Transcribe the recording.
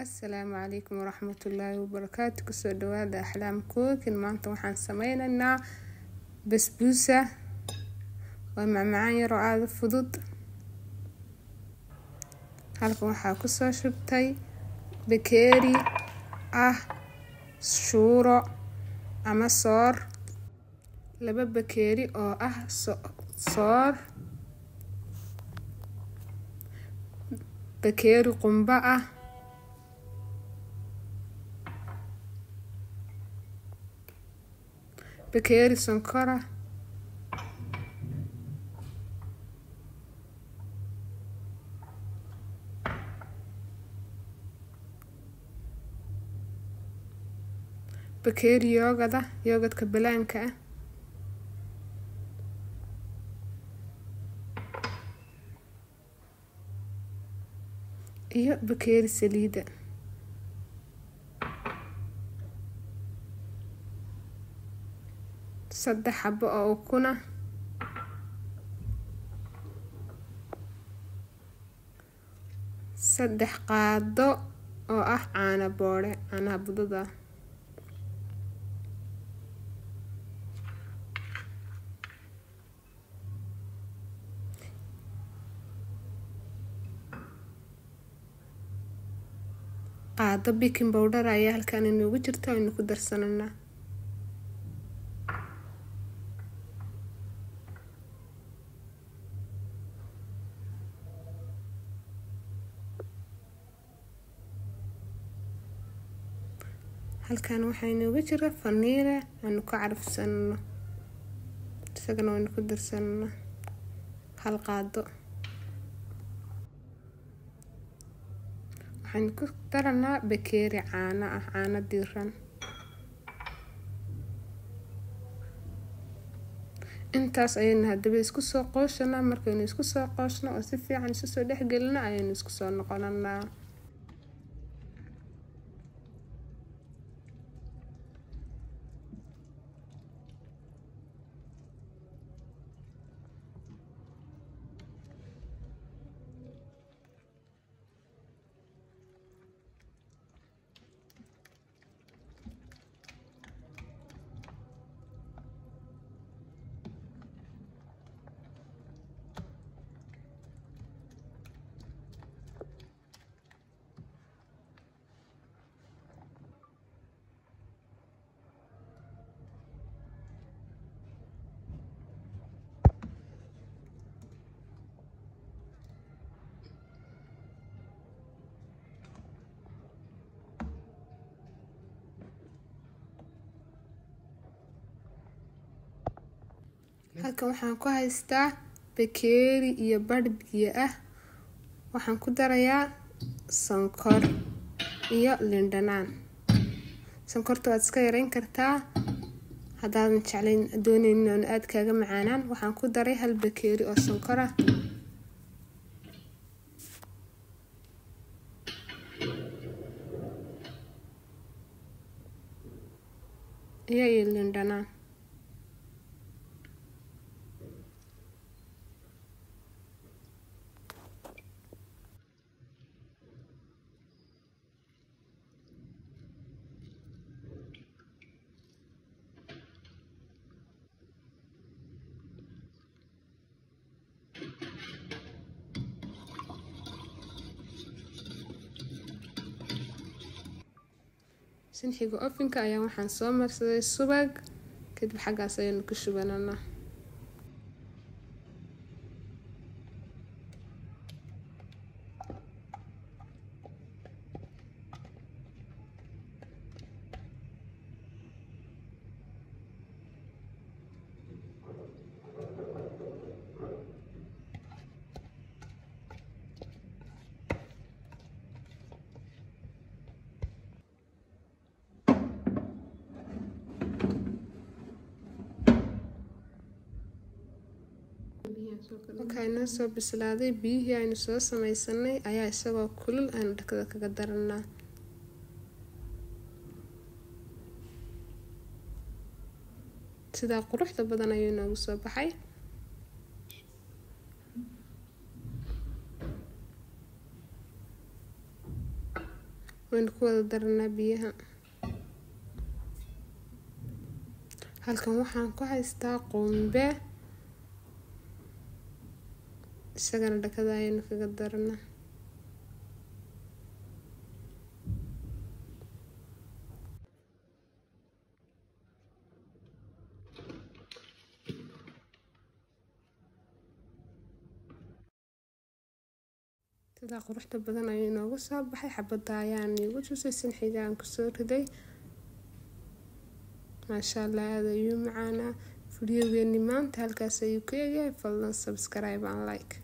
السلام عليكم ورحمة الله وبركاته. كسو دواد أحلام كوكين maanta waxaan sameynaynaa basbuusa waa macmacaan yar oo aad u fudud. halkan waxaa ku soo shubtay bakeeri ah shuuro ama soor, laba bakeeri oo ah soor, bakeeri qumba ah, bakeeri sonkor ah, bakeeri yoogada balaanka ah, iyo bakeeri saliida. saddex xabo oo ukuna, saddex qaado oo ah caano boore caanaha budada, qaado baking powder ayaa halkan inoogu jirta aynu ku darsananaa. halkan waxaa inoogu jira vanilla aynu ku carfsanno, isagana waynu ku darsananaa hal qaado. waxaan ku daranaa bakeeri caano ah, caano diiran. intaas ayaynu haddaba isku soo qooshanaa. markaynu isku soo qooshno oo si fiican isu soo dhex gelino ayaynu isku soo noqonanaa. halkan waxaan ku haystaa bakeeri iyo badh biyo ah. waxaan ku darayaa sonkor iyo liin dhanaan. sonkorta waad iska yareyn kartaa haddaadan jeclayn doonaynin oo aad kaaga macaanaan. waxaan ku daray hal bakeeri oo sonkor ah iyo liin dhanaan. sinxiga ofinka ayaa waxaan soo marsaday subag, kadib xaggaas ayaynu ku shubananaa. markaynu soo bislaaday biyihii aynu soo sameysanay ayaa isagoo kulul aynu dhakada kaga daranaa. sidaa quruxda badan ayuu noogu soo baxay. waynu ku wada daranaa biyaha. halkan waxaan ku haystaa qumbe, isagana dhakada ayaynu kaga daranaa. sidaa quruxda badan ayuu inoogu soo baxay. xabada ayaan iigu tusay sinxiga aan kusoo riday. maasha allah, aad ayuu macaanaa. fideogeeni maanta halkaas ayuu ku egyahay. fadlan subscribe and like.